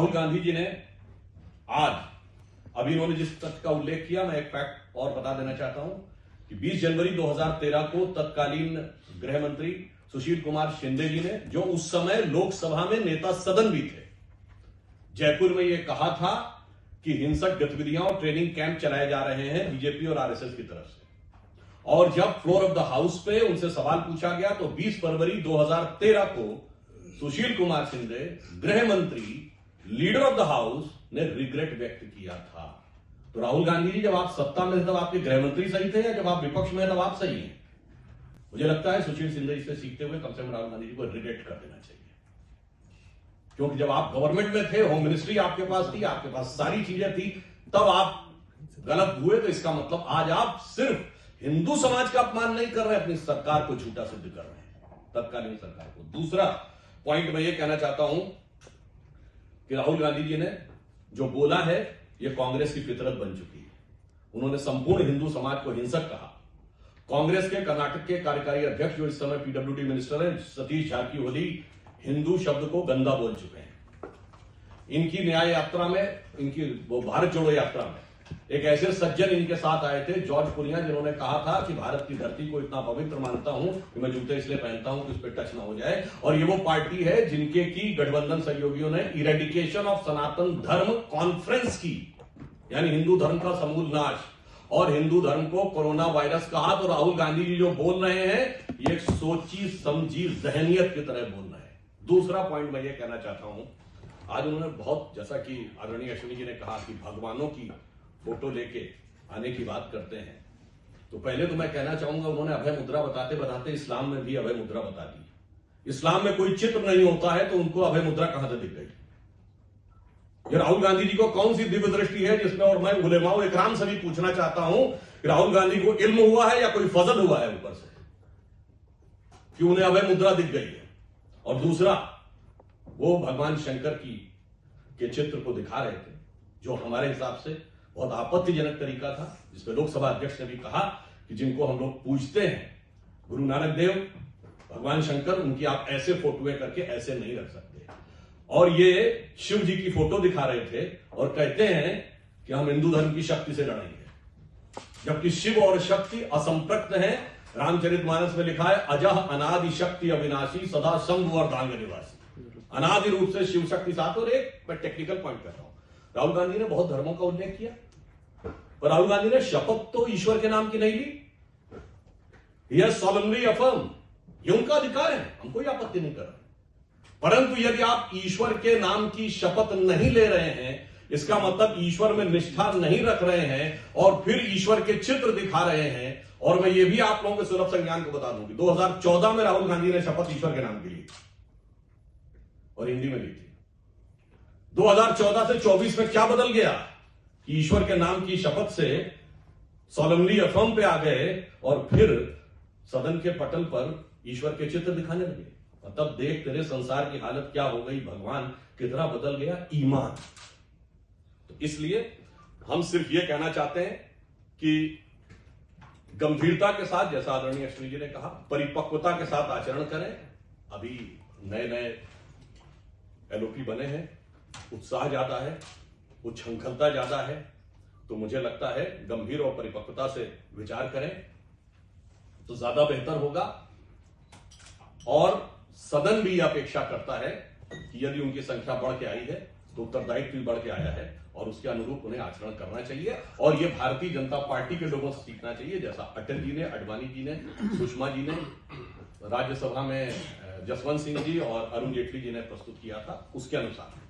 राहुल गांधी जी ने आज अभी इन्होंने जिस तथ्य का उल्लेख किया, मैं एक फैक्ट और बता देना चाहता हूं कि 20 जनवरी 2013 को तत्कालीन गृह मंत्री सुशील कुमार शिंदे जी ने, जो उस समय लोकसभा में नेता सदन भी थे, जयपुर में यह कहा था कि हिंसक गतिविधियां और ट्रेनिंग कैंप चलाए जा रहे हैं बीजेपी और आरएसएस की तरफ से। और जब फ्लोर ऑफ द हाउस पे उनसे सवाल पूछा गया तो 20 फरवरी 2013 को सुशील कुमार शिंदे, गृह मंत्री, लीडर ऑफ द हाउस, ने रिग्रेट व्यक्त किया था। तो राहुल गांधी जी, जब आप सत्ता में थे तब आपके गृह मंत्री सही थे, या जब आप विपक्ष में तब आप सही हैं? मुझे लगता है सुशील शिंदे जी से सीखते हुए कम से कम राहुल गांधी जी को रिग्रेट कर देना चाहिए, क्योंकि जब आप गवर्नमेंट में थे, होम मिनिस्ट्री आपके पास थी, आपके पास सारी चीजें थी, तब आप गलत हुए। तो इसका मतलब आज आप सिर्फ हिंदू समाज का अपमान नहीं कर रहे, अपनी सरकार को झूठा सिद्ध कर रहे हैं, तत्कालीन सरकार को। दूसरा पॉइंट मैं ये कहना चाहता हूं कि राहुल गांधी जी ने जो बोला है, ये कांग्रेस की फितरत बन चुकी है। उन्होंने संपूर्ण हिंदू समाज को हिंसक कहा। कांग्रेस के कर्नाटक के कार्यकारी अध्यक्ष, जो इस समय पीडब्ल्यूडी मिनिस्टर है, सतीश जारकीहोली, हिंदू शब्द को गंदा बोल चुके हैं। इनकी न्याय यात्रा में, इनकी वो भारत जोड़ो यात्रा में एक ऐसे सज्जन इनके साथ आए थे, जॉर्ज कुरिया, जिन्होंने कहा था कि भारत की धरती को इतना पवित्र मानता हूं कि मैं जूते इसलिए पहनता हूं कि उस पर टच ना हो जाए। और ये वो पार्टी है जिनके की गठबंधन सहयोगियों ने इरेडिकेशन ऑफ सनातन धर्म कॉन्फ्रेंस की, यानी हिंदू धर्म का समूल नाश, और हिंदू धर्म को कोरोना वायरस कहा। तो राहुल गांधी जी जो बोल रहे हैं, ये एक सोची समझी जहनियत की तरह बोल रहे हैं। दूसरा पॉइंट मैं ये कहना चाहता हूं, आज उन्होंने बहुत, जैसा कि आदरणीय अश्विनी जी ने कहा कि भगवानों की फोटो लेके आने की बात करते हैं, तो पहले तो मैं कहना चाहूंगा, उन्होंने अभय मुद्रा बताते बताते इस्लाम में भी अभय मुद्रा बता दी। इस्लाम में कोई चित्र नहीं होता है तो उनको अभय मुद्रा कहां से दिख गई? ये राहुल गांधी जी को कौन सी दिव्य दृष्टि है जिसमें, और मैं उलेमाओ इकराम से भी पूछना चाहता हूं कि राहुल गांधी को इल्म हुआ है या कोई फजल हुआ है ऊपर से कि उन्हें अभय मुद्रा दिख गई है? और दूसरा, वो भगवान शंकर के चित्र को दिखा रहे थे, जो हमारे हिसाब से बहुत आपत्तिजनक तरीका था, जिसमें लोकसभा अध्यक्ष ने भी कहा कि जिनको हम लोग पूजते हैं, गुरु नानक देव, भगवान शंकर, उनकी आप ऐसे फोटोएं करके ऐसे नहीं रख सकते। और ये शिव जी की फोटो दिखा रहे थे और कहते हैं कि हम हिंदू धर्म की शक्ति से लड़ेंगे, जबकि शिव और शक्ति असंप्रक्त हैं। रामचरितमानस में लिखा है, अजह अनादि शक्ति अविनाशी सदा शंभु और दांग निवासी। अनादि रूप से शिव शक्ति साथ। और एक मैं टेक्निकल पॉइंट कर रहा हूं, राहुल गांधी ने बहुत धर्मों का उल्लेख किया, पर राहुल गांधी ने शपथ तो ईश्वर के नाम की नहीं ली। यह सॉलमली अफर्म, ये उनका अधिकार है, हम कोई आपत्ति नहीं कर रहे। परंतु यदि आप ईश्वर के नाम की शपथ नहीं ले रहे हैं, इसका मतलब ईश्वर में निष्ठा नहीं रख रहे हैं और फिर ईश्वर के चित्र दिखा रहे हैं। और मैं ये भी आप लोगों के सुलभ संज्ञान को बता दूं कि 2014 में राहुल गांधी ने शपथ ईश्वर के नाम की ली और हिंदी में ली थी। 2014 से 24 में क्या बदल गया कि ईश्वर के नाम की शपथ से सॉलमली अफर्म पे आ गए और फिर सदन के पटल पर ईश्वर के चित्र दिखाने लगे। और तब देख तेरे संसार की हालत क्या हो गई, भगवान कितना बदल गया ईमान। तो इसलिए हम सिर्फ ये कहना चाहते हैं कि गंभीरता के साथ, जैसा आदरणीय अश्विनी जी ने कहा, परिपक्वता के साथ आचरण करें। अभी नए नए एलओपी बने हैं, उत्साह ज्यादा है, उच्छृंखलता ज्यादा है, तो मुझे लगता है गंभीर और परिपक्वता से विचार करें तो ज्यादा बेहतर होगा। और सदन भी अपेक्षा करता है कि यदि उनकी संख्या बढ़ के आई है तो उत्तरदायित्व भी बढ़ के आया है और उसके अनुरूप उन्हें आचरण करना चाहिए। और यह भारतीय जनता पार्टी के लोगों से सीखना चाहिए, जैसा अटल जी ने, आडवाणी जी ने, सुषमा जी ने, राज्यसभा में जसवंत सिंह जी और अरुण जेटली जी ने प्रस्तुत किया था, उसके अनुसार।